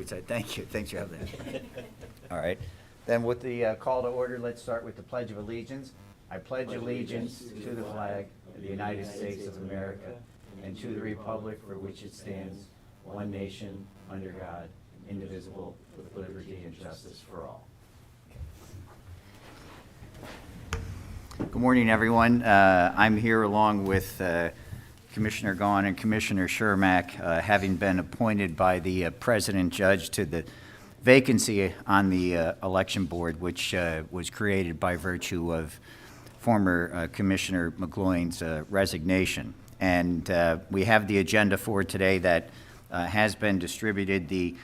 would say. Thank you. Thanks for having that. All right. Then with the call to order, let's start with the Pledge of Allegiance. I pledge allegiance to the flag of the United States of America and to the republic for which it stands, one nation, under God, indivisible, with liberty and justice for all. Good morning, everyone. I'm here along with Commissioner Gahn and Commissioner Shermack, having been appointed by the President Judge to the vacancy on the election board, which was created by virtue of former Commissioner McGloin's resignation. And we have the agenda for today that has been distributed. The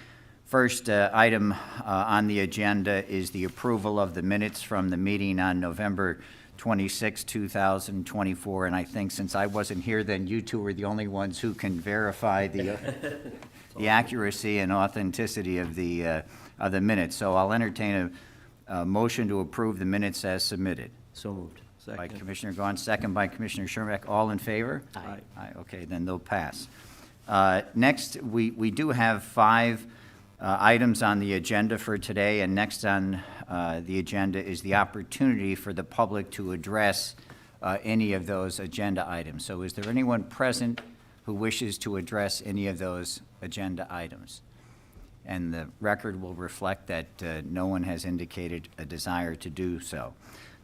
first item on the agenda is the approval of the minutes from the meeting on November 26, 2024, and I think since I wasn't here then, you two were the only ones who can verify the accuracy and authenticity of the minutes. So I'll entertain a motion to approve the minutes as submitted. So moved. Second. By Commissioner Gahn, second by Commissioner Shermack. All in favor? Aye. Aye. Okay, then they'll pass. Next, we do have 5 items on the agenda for today, and next on the agenda is the opportunity for the public to address any of those agenda items. So is there anyone present who wishes to address any of those agenda items? And the record will reflect that no one has indicated a desire to do so.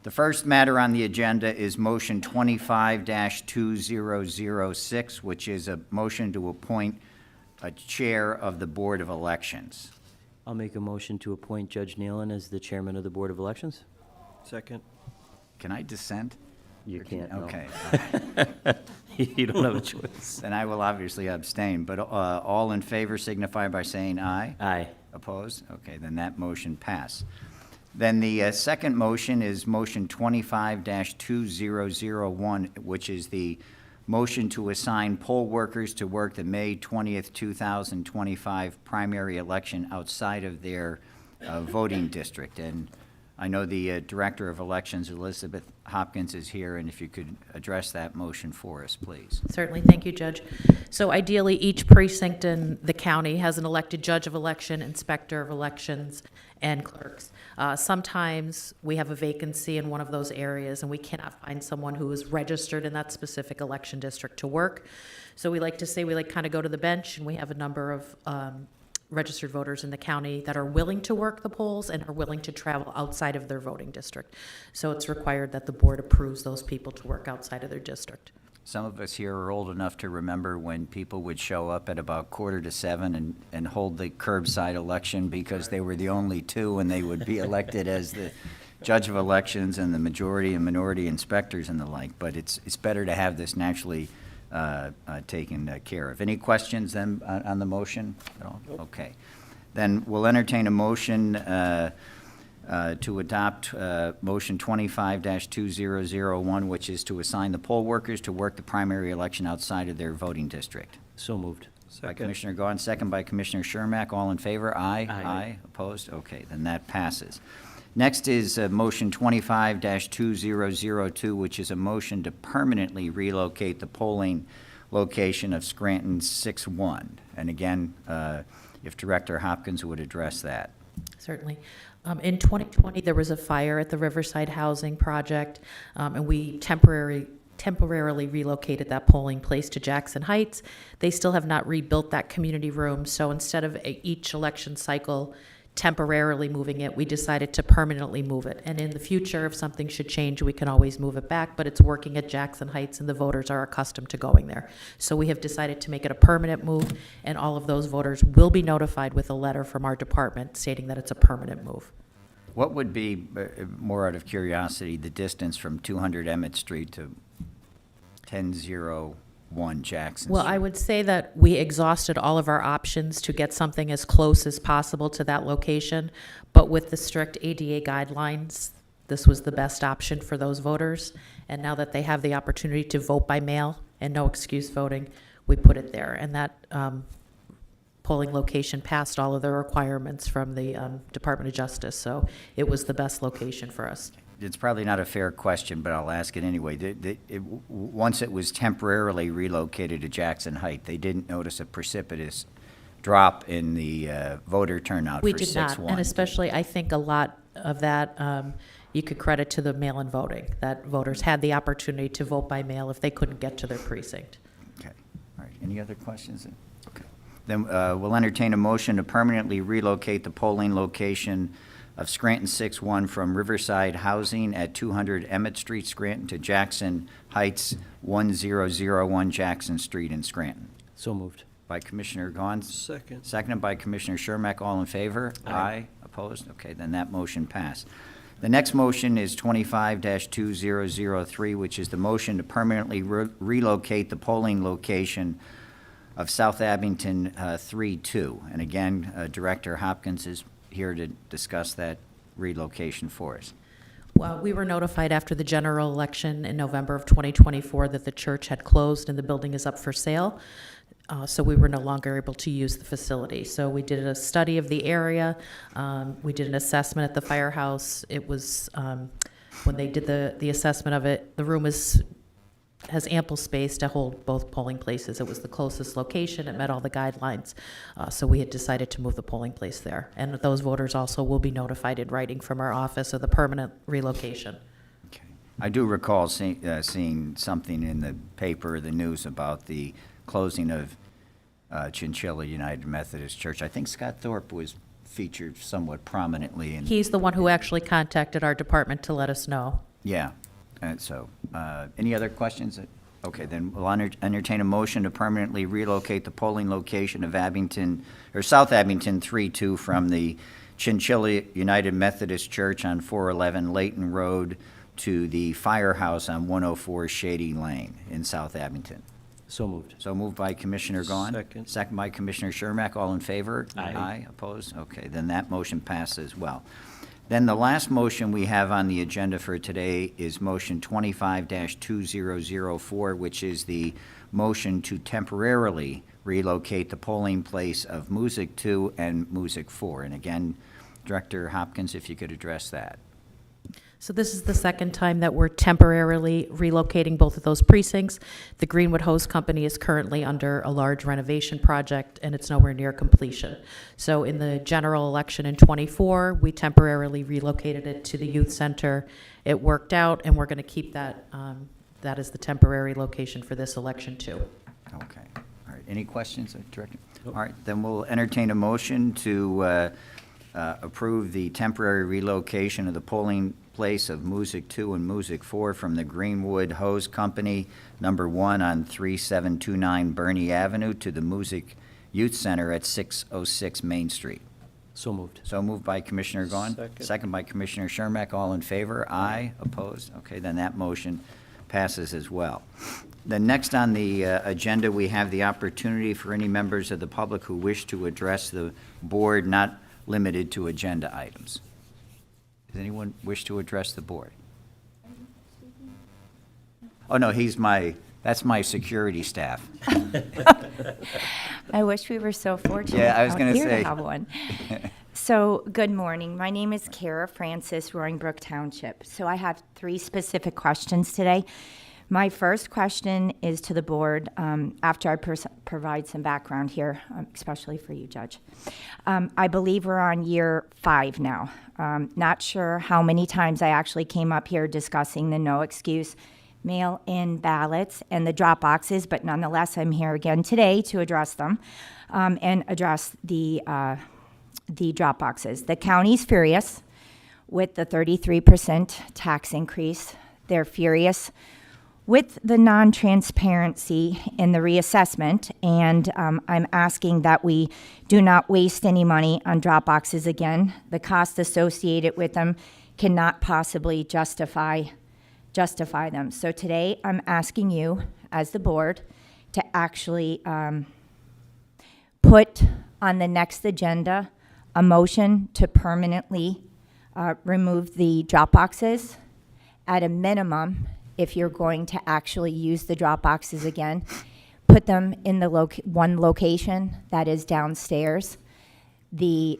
The first matter on the agenda is motion 25-2006, which is a motion to appoint a chair of the Board of Elections. I'll make a motion to appoint Judge Nealon as the chairman of the Board of Elections. Second. Can I dissent? You can't, no. Okay. You don't have a choice. Then I will obviously abstain, but all in favor signify by saying aye. Aye. Opposed? Okay, then that motion passed. Then the second motion is motion 25-2001, which is the motion to assign poll workers to work the May 20th, 2025 primary election outside of their voting district. And I know the Director of Elections, Elizabeth Hopkins, is here, and if you could address that motion for us, please. Certainly. Thank you, Judge. So ideally, each precinct in the county has an elected judge of election, inspector of elections, and clerks. Sometimes we have a vacancy in one of those areas, and we cannot find someone who is registered in that specific election district to work. So we like to say we kind of go to the bench, and we have a number of registered voters in the county that are willing to work the polls and are willing to travel outside of their voting district. So it's required that the board approves those people to work outside of their district. Some of us here are old enough to remember when people would show up at about 6:45 and hold the curbside election because they were the only two, and they would be elected as the judge of elections and the majority and minority inspectors and the like. But it's better to have this naturally taken care of. Any questions then on the motion? No? Okay. Then we'll entertain a motion to adopt motion 25-2001, which is to assign the poll workers to work the primary election outside of their voting district. So moved. By Commissioner Gahn, second by Commissioner Shermack. All in favor? Aye. Aye. Opposed? Okay, then that passes. Next is motion 25-2002, which is a motion to permanently relocate the polling location of Scranton 6-1. And again, if Director Hopkins would address that. Certainly. In 2020, there was a fire at the Riverside Housing Project, and we temporarily relocated that polling place to Jackson Heights. They still have not rebuilt that community room, so instead of each election cycle temporarily moving it, we decided to permanently move it. And in the future, if something should change, we can always move it back, but it's working at Jackson Heights and the voters are accustomed to going there. So we have decided to make it a permanent move, and all of those voters will be notified with a letter from our department stating that it's a permanent move. What would be, more out of curiosity, the distance from 200 Emmett Street to 1001 Jackson Well, Street? I would say that we exhausted all of our options to get something as close as possible to that location, but with the strict ADA guidelines, this was the best option for those voters. And now that they have the opportunity to vote by mail and no excuse voting, we put it there. And that polling location passed all of the requirements from the Department of Justice, so it was the best location for us. It's probably not a fair question, but I'll ask it anyway. Once it was temporarily relocated to Jackson Heights, they didn't notice a precipitous drop in the voter turnout We for did not, 6-1. and especially, I think a lot of that, you could credit to the mail-in voting, that voters had the opportunity to vote by mail if they couldn't get to their precinct. Okay, all right. Any other questions? Okay. Then we'll entertain a motion to permanently relocate the polling location of Scranton 6-1 from Riverside Housing at 200 Emmett Street, Scranton, to Jackson Heights 1001 Jackson Street in Scranton. So moved. By Commissioner Gahn. Second. Seconded by Commissioner Shermack. All in favor? Aye. Opposed? Okay, then that motion passed. The next motion is 25-2003, which is the motion to permanently relocate the polling location of South Abington 3-2. And again, Director Hopkins is here to discuss that relocation for us. Well, we were notified after the general election in November of 2024 that the church had closed and the building is up for sale. So we were no longer able to use the facility. So we did a study of the area. We did an assessment at the firehouse. It was, when they did the assessment of it, the room has ample space to hold both polling places. It was the closest location. It met all the guidelines. So we had decided to move the polling place there. And those voters also will be notified in writing from our office of the permanent relocation. Okay. I do recall seeing something in the paper, the news, about the closing of Chinchilla United Methodist Church. I think Scott Thorpe was featured somewhat prominently in. He's the one who actually contacted our department to let us know. Yeah, and so, any other questions? Okay, then we'll entertain a motion to permanently relocate the polling location of Abington, or South Abington 3-2 from the Chinchilla United Methodist Church on 411 Layton Road to the firehouse on 104 Shady Lane in South Abington. So moved. So moved by Commissioner Gahn. Second. Second by Commissioner Shermack. All in favor? Aye. Aye, opposed? Okay, then that motion passes as well. Then the last motion we have on the agenda for today is motion 25-2004, which is the motion to temporarily relocate the polling place of Music 2 and Music 4. And again, Director Hopkins, if you could address that. So this is the second time that we're temporarily relocating both of those precincts. The Greenwood Hose Company is currently under a large renovation project, and it's nowhere near completion. So in the general election in '24, we temporarily relocated it to the youth center. It worked out, and we're going to keep that, that is the temporary location for this election too. Okay. All right. Any questions, Director? All right. Then we'll entertain a motion to approve the temporary relocation of the polling place of Music 2 and Music 4 from the Greenwood Hose Company, number 1 on 3729 Bernie Avenue, to the Music Youth Center at 606 Main Street. So moved. So moved by Commissioner Gahn. Second. Second by Commissioner Shermack. All in favor? Aye. Opposed? Okay, then that motion passes as well. Then next on the agenda, we have the opportunity for any members of the public who wish to address the board, not limited to agenda items. Does anyone wish to address the board? Oh, no, that's my security staff. I wish we were so fortunate Yeah, I was out gonna here say. to have one. So, good morning. My name is Kara Francis, Roaring Brook Township. So I have 3 specific questions today. My first question is to the board, after I provide some background here, especially for you, Judge. I believe we're on year 5 now. Not sure how many times I actually came up here discussing the no excuse mail-in ballots and the drop boxes, but nonetheless, I'm here again today to address them and address the drop boxes. The county's furious with the 33% tax increase. They're furious with the non-transparency in the reassessment, and I'm asking that we do not waste any money on drop boxes again. The cost associated with them cannot possibly justify them. So today, I'm asking you, as the board, to actually put on the next agenda a motion to permanently remove the drop boxes. At a minimum, if you're going to actually use the drop boxes again, put them in the one location, that is downstairs. The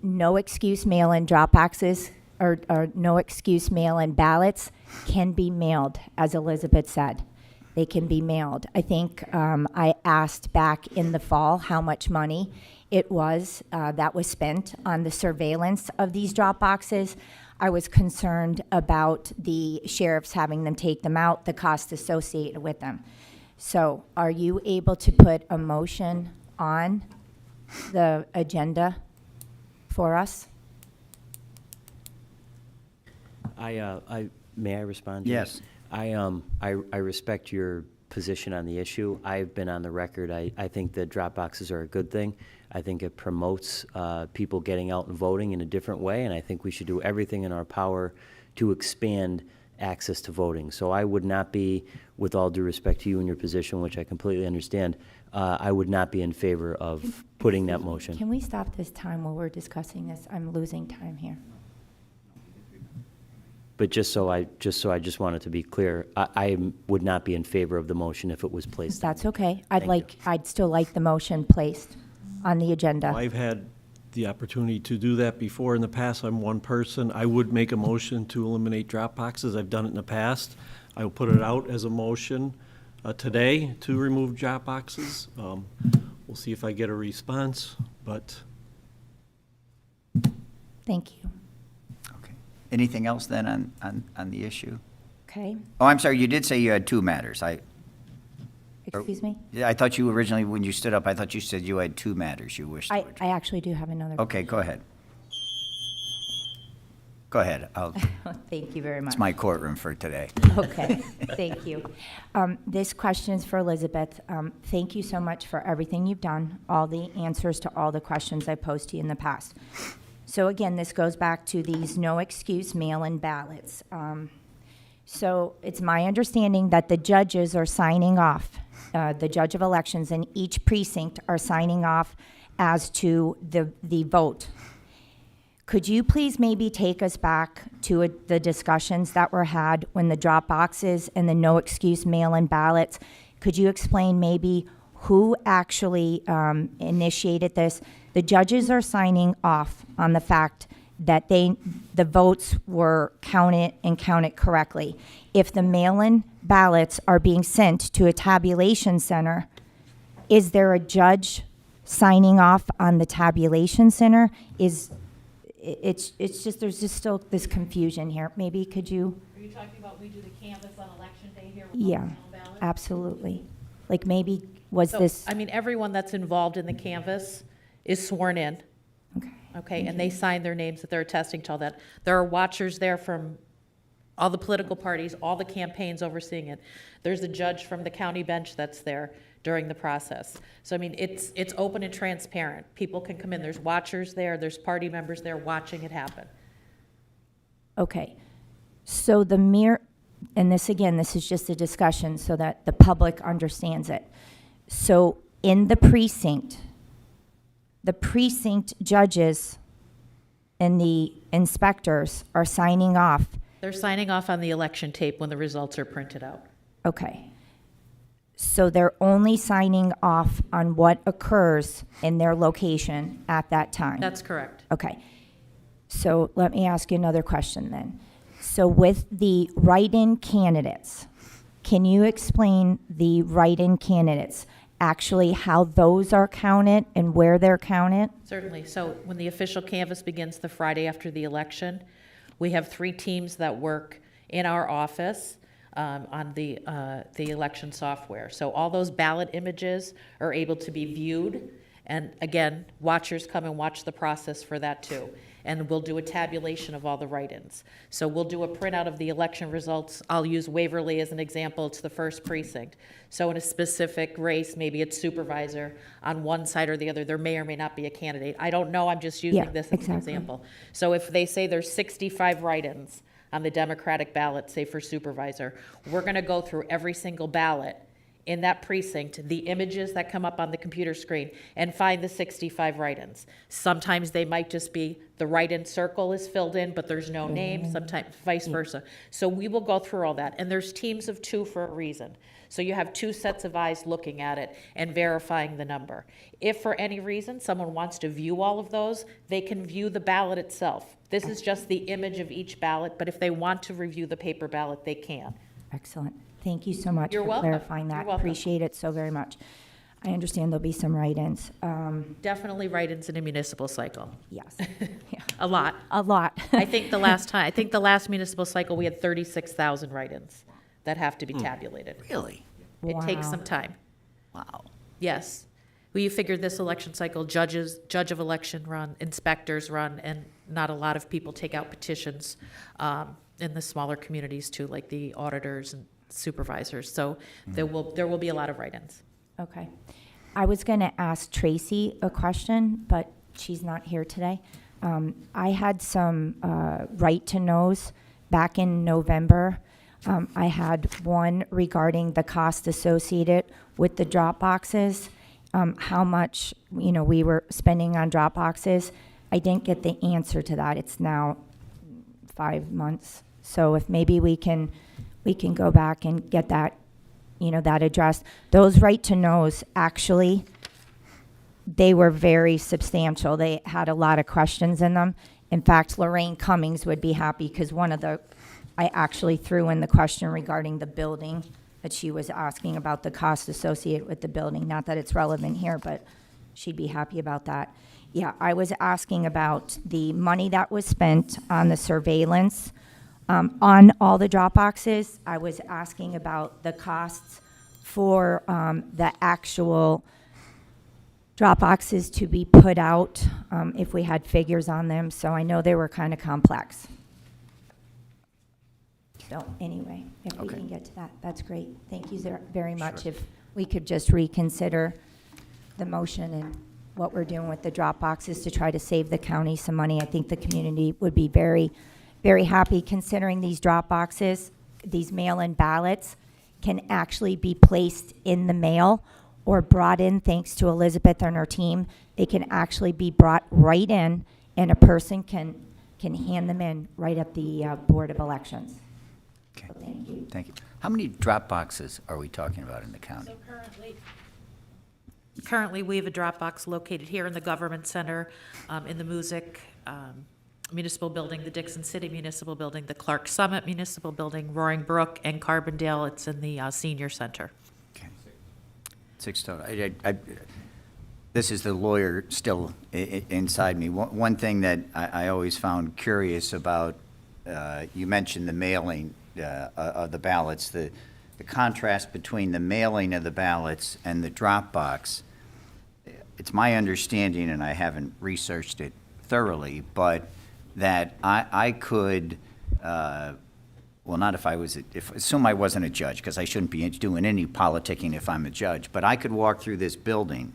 no excuse mail-in drop boxes or no excuse mail-in ballots can be mailed, as Elizabeth said. they can be mailed. I think I asked back in the fall how much money it was that was spent on the surveillance of these drop boxes. I was concerned about the sheriffs having them take them out, the cost associated with them. So are you able to put a motion on the agenda for us? May I respond? to Yes. that? I respect your position on the issue. I've been on the record. I think that drop boxes are a good thing. I think it promotes people getting out and voting in a different way, and I think we should do everything in our power to expand access to voting. So I would not be, with all due respect to you and your position, which I completely understand, I would not be in favor of putting that motion. Can we stop this time while we're discussing this? I'm losing time here. But just wanted to be clear, I would not be in favor of the motion if it was placed. That's okay. Thank I'd still like the motion placed on the agenda. I've had the opportunity to do that before in the past. I'm one person. I would make a motion to eliminate drop boxes. I've done it in the past. I will put it out as a motion today to remove drop boxes. We'll see if I get a response, but Thank you. Okay. Anything else then on the issue? Okay, Oh, I'm sorry, you did say you had two matters. excuse me? I thought you originally, when you stood up, I thought you said you had two matters you wished to I address. actually do have another. Okay, go ahead. Go ahead. Thank you very much. It's my courtroom for today. Okay, thank you. This question is for Elizabeth. Thank you so much for everything you've done, all the answers to all the questions I posed to you in the past. So again, this goes back to these no-excuse mail-in ballots. So it's my understanding that the judges are signing off, the judge of elections in each precinct are signing off as to the vote. Could you please maybe take us back to the discussions that were had when the drop boxes and the no-excuse mail-in ballots? Could you explain maybe who actually initiated this? The judges are signing off on the fact that the votes were counted and counted correctly. If the mail-in ballots are being sent to a tabulation center, is there a judge signing off on the tabulation center? It's just, there's just still this confusion here. Maybe could you? Are you talking about we do the canvas on election day here with all the Yeah, mail ballots? absolutely. Like maybe, was So, this, I mean, everyone that's involved in the canvas is sworn in, okay, okay? And they sign their names that they're attesting to all that. There are watchers there from all the political parties, all the campaigns overseeing it. There's a judge from the county bench that's there during the process. So, I mean, it's open and transparent. People can come in. There's watchers there. There's party members there watching it happen. okay. So and this again, this is just a discussion so that the public understands it. So in the precinct judges and the inspectors are signing off. They're signing off on the election tape when the results are printed out. Okay. So they're only signing off on what occurs in their location at that time? That's correct. Okay. So let me ask you another question then. So with the write-in candidates, can you explain the write-in candidates, actually how those are counted and where they're counted? Certainly. So when the official canvass begins the Friday after the election, we have 3 teams that work in our office on the election software. So all those ballot images are able to be viewed. And again, watchers come and watch the process for that too. And we'll do a tabulation of all the write-ins. So we'll do a printout of the election results. I'll use Waverly as an example. It's the first precinct. So in a specific race, maybe it's supervisor on one side or the other. There may or may not be a candidate. I don't know. I'm just using Yeah, this as exactly. an example. So if they say there's 65 write-ins on the Democratic ballot, say for supervisor, we're going to go through every single ballot in that precinct, the images that come up on the computer screen, and find the 65 write-ins. Sometimes they might just be the write-in circle is filled in, but there's no name, sometimes vice versa. So we will go through all that, and there's teams of 2 for a reason. So you have 2 sets of eyes looking at it and verifying the number. If for any reason someone wants to view all of those, they can view the ballot itself. This is just the image of each ballot, but if they want to review the paper ballot, they can. Excellent. Thank you so much You're for welcome. clarifying that. You're welcome. Appreciate it so very much. I understand there'll be some write-ins. Definitely write-ins in a municipal cycle. Yes, yeah, A lot. a lot. I think the last municipal cycle, we had 36,000 write-ins that have to be tabulated. Really? It takes Wow. some time. Wow. Yes. Well, you figured this election cycle, judge of election run, inspectors run, and not a lot of people take out petitions in the smaller communities too, like the auditors and supervisors. So there will be a lot of write-ins. Okay. I was going to ask Tracy a question, but she's not here today. I had some right-to-knows back in November. I had one regarding the cost associated with the drop boxes, how much, we were spending on drop boxes. I didn't get the answer to that. It's now 5 months. So if maybe we can go back and get that, that addressed. Those right-to-knows, actually, they were very substantial. They had a lot of questions in them. In fact, Lorraine Cummings would be happy because I actually threw in the question regarding the building that she was asking about the cost associated with the building. Not that it's relevant here, but she'd be happy about that. Yeah, I was asking about the money that was spent on the surveillance on all the drop boxes. I was asking about the costs for the actual drop boxes to be put out, if we had figures on them. So I know they were kind of complex. So anyway, if we Okay. can get to that, that's great. Thank you very much. If we could just reconsider the motion and what we're doing with the drop boxes to try to save the county some money. I think the community would be very, very happy considering these drop boxes, these mail-in ballots can actually be placed in the mail or brought in, thanks to Elizabeth and her team. They can actually be brought right in, and a person can hand them in right at the Board of Elections. Okay. So thank you. Thank you. How many drop boxes are we talking about in the county? Currently, we have a drop box located here in the Government Center, in the Music Municipal Building, the Dixon City Municipal Building, the Clark Summit Municipal Building, Roaring Brook, and Carbondale. It's in the Senior Center. Okay. 6 total. This is the lawyer still inside me. One thing that I always found curious about, you mentioned the mailing of the ballots, the contrast between the mailing of the ballots and the drop box. It's my understanding, and I haven't researched it thoroughly, but that I could, well, not if I was, assume I wasn't a judge, because I shouldn't be doing any politicking if I'm a judge, but I could walk through this building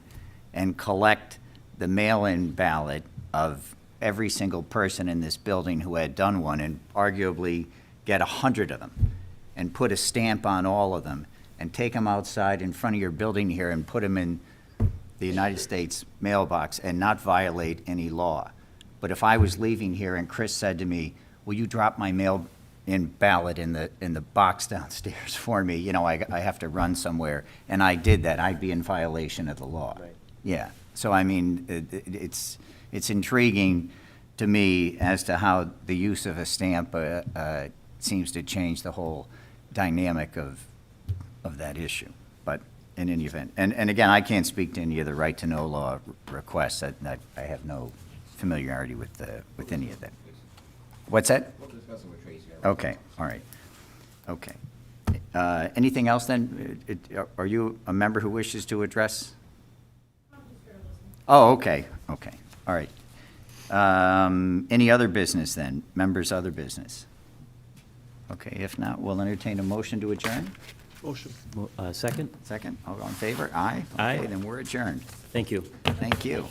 and collect the mail-in ballot of every single person in this building who had done one, and arguably get 100 of them, and put a stamp on all of them, and take them outside in front of your building here and put them in the United States mailbox and not violate any law. But if I was leaving here and Chris said to me, will you drop my mail-in ballot in the box downstairs for me, I have to run somewhere, and I did that, I'd be in violation of the law. Right. Yeah, so I mean, it's intriguing to me as to how the use of a stamp seems to change the whole dynamic of that issue. But in any event, and again, I can't speak to any of the right-to-know law requests. I have no familiarity with any of that. What's that? We'll discuss it with Tracy. Okay, all right. Okay. Anything else then? Are you a member who wishes to address? Oh, okay, okay, all right. Any other business then? Members' other business? Okay, if not, we'll entertain a motion to adjourn. Motion. Second? Second, all in favor? Aye? Aye. Okay, then we're adjourned. Thank you. Thank you.